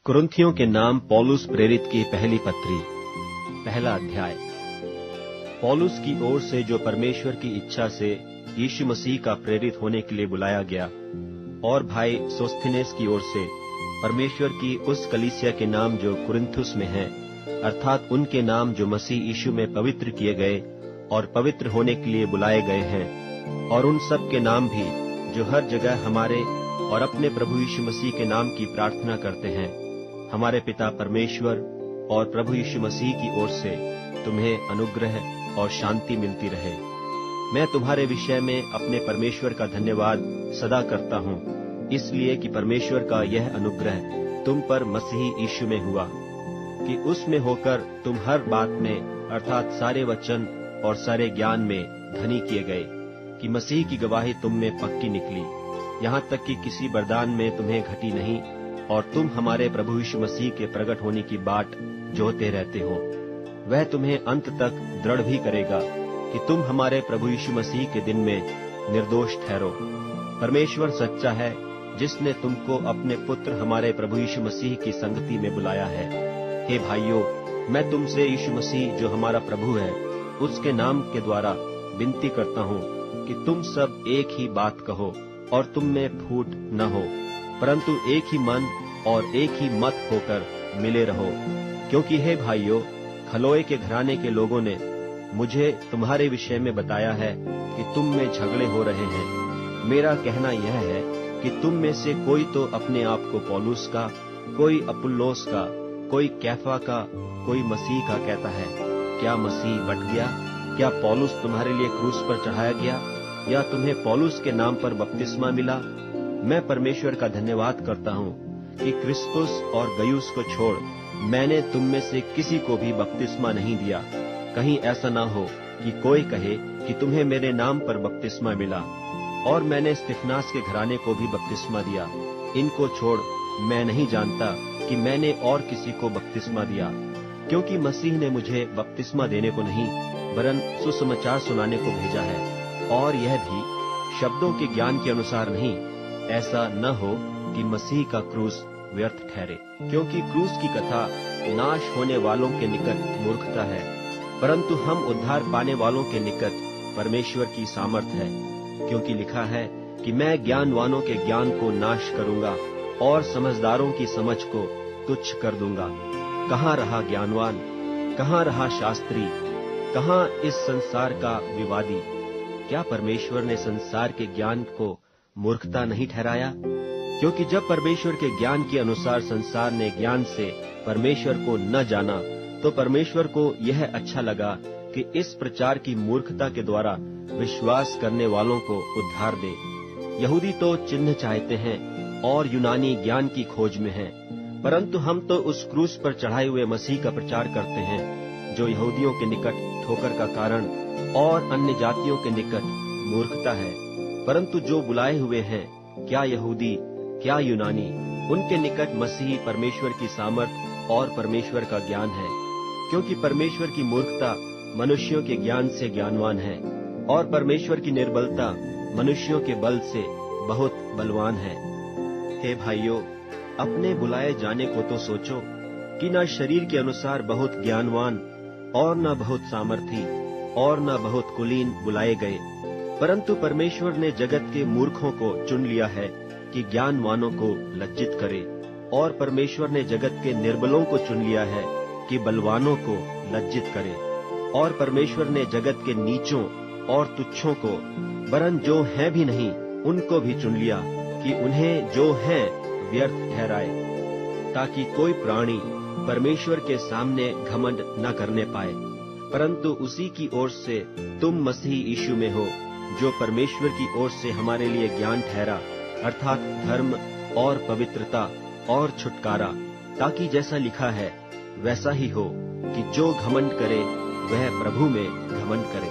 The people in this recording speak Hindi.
कुरिन्थियों के नाम पौलुस प्रेरित की पहली पत्री, पहला अध्याय। पौलुस की ओर से जो परमेश्वर की इच्छा से यीशु मसीह का प्रेरित होने के लिए बुलाया गया, और भाई सोस्थिनेस की ओर से परमेश्वर की उस कलीसिया के नाम जो कुरिन्थुस में है, अर्थात उनके नाम जो मसीह यीशु में पवित्र किए गए और पवित्र होने के लिए बुलाए गए हैं, और उन सब के नाम भी जो हर जगह हमारे और अपने प्रभु यीशु मसीह के नाम की प्रार्थना करते हैं। हमारे पिता परमेश्वर और प्रभु यीशु मसीह की ओर से तुम्हें अनुग्रह और शांति मिलती रहे। मैं तुम्हारे विषय में अपने परमेश्वर का धन्यवाद सदा करता हूँ, इसलिए कि परमेश्वर का यह अनुग्रह तुम पर मसीह यीशु में हुआ कि उसमें होकर तुम हर बात में अर्थात सारे वचन और सारे ज्ञान में धनी किए गए, कि मसीह की गवाही तुम में पक्की निकली, यहाँ तक कि किसी वरदान में तुम्हें घटी नहीं, और तुम हमारे प्रभु यीशु मसीह के प्रकट होने की बाट जोहते रहते हो। वह तुम्हें अंत तक दृढ़ भी करेगा कि तुम हमारे प्रभु यीशु मसीह के दिन में निर्दोष ठहरो। परमेश्वर सच्चा है, जिसने तुमको अपने पुत्र हमारे प्रभु यीशु मसीह की संगति में बुलाया है। हे भाइयों, मैं तुमसे यीशु मसीह जो हमारा प्रभु है, उसके नाम के द्वारा विनती करता हूँ कि तुम सब एक ही बात कहो और तुम में फूट न हो, परंतु एक ही मन और एक ही मत होकर मिले रहो। क्योंकि हे भाइयों, खलोए के घराने के लोगों ने मुझे तुम्हारे विषय में बताया है कि तुम में झगड़े हो रहे हैं। मेरा कहना यह है कि तुम में से कोई तो अपने आप को पौलुस का, कोई अपुल्लोस का, कोई कैफा का, कोई मसीह का कहता है। क्या मसीह बट गया? क्या पौलुस तुम्हारे लिए क्रूस पर चढ़ाया गया, या तुम्हें पौलुस के नाम पर बपतिस्मा मिला? मैं परमेश्वर का धन्यवाद करता हूँ कि क्रिस्पुस और गयुस को छोड़ मैंने तुम में से किसी को भी बपतिस्मा नहीं दिया। कहीं ऐसा न हो कि कोई कहे कि तुम्हें मेरे नाम पर बपतिस्मा मिला। और मैंने स्तिफनास के घराने को भी बपतिस्मा दिया। इनको छोड़ मैं नहीं जानता कि मैंने और किसी को बपतिस्मा दिया, क्योंकि मसीह ने मुझे बपतिस्मा देने को नहीं वरन सुसमाचार सुनाने को भेजा है, और यह भी शब्दों के ज्ञान के अनुसार नहीं, ऐसा न हो कि मसीह का क्रूस व्यर्थ ठहरे। क्योंकि क्रूस की कथा नाश होने वालों के निकट मूर्खता है, परंतु हम उद्धार पाने वालों के निकट परमेश्वर की सामर्थ है। क्योंकि लिखा है कि मैं ज्ञानवानों के ज्ञान को नाश करूंगा और समझदारों की समझ को तुच्छ कर दूंगा। कहाँ रहा ज्ञानवान, कहाँ रहा शास्त्री, कहाँ इस संसार का विवादी? क्या परमेश्वर ने संसार के ज्ञान को मूर्खता नहीं ठहराया? क्योंकि जब परमेश्वर के ज्ञान के अनुसार संसार ने ज्ञान से परमेश्वर को न जाना, तो परमेश्वर को यह अच्छा लगा कि इस प्रचार की मूर्खता के द्वारा विश्वास करने वालों को उद्धार दे। यहूदी तो चिन्ह चाहते हैं और यूनानी ज्ञान की खोज में हैं, परंतु हम तो उस क्रूस पर चढ़ाए हुए मसीह का प्रचार करते हैं, जो यहूदियों के निकट ठोकर का कारण और अन्य जातियों के निकट मूर्खता है। परंतु जो बुलाए हुए हैं, क्या यहूदी क्या यूनानी, उनके निकट मसीह परमेश्वर की सामर्थ और परमेश्वर का ज्ञान है। क्योंकि परमेश्वर की मूर्खता मनुष्यों के ज्ञान से ज्ञानवान है, और परमेश्वर की निर्बलता मनुष्यों के बल से बहुत बलवान है। हे भाइयों, अपने बुलाए जाने को तो सोचो कि न शरीर के अनुसार बहुत ज्ञानवान और न बहुत सामर्थी और न बहुत कुलीन बुलाए गए, परंतु परमेश्वर ने जगत के मूर्खों को चुन लिया है कि ज्ञानवानों को लज्जित करे, और परमेश्वर ने जगत के निर्बलों को चुन लिया है कि बलवानों को लज्जित करे, और परमेश्वर ने जगत के नीचों और तुच्छों को, वरन जो हैं भी नहीं, उनको भी चुन लिया कि उन्हें जो हैं व्यर्थ ठहराए, ताकि कोई प्राणी परमेश्वर के सामने घमंड न करने पाए। परंतु उसी की ओर से तुम मसीह यीशु में हो, जो परमेश्वर की ओर से हमारे लिए ज्ञान ठहरा, अर्थात धर्म और पवित्रता और छुटकारा, ताकि जैसा लिखा है वैसा ही हो कि जो घमंड करे वह प्रभु में घमंड करे।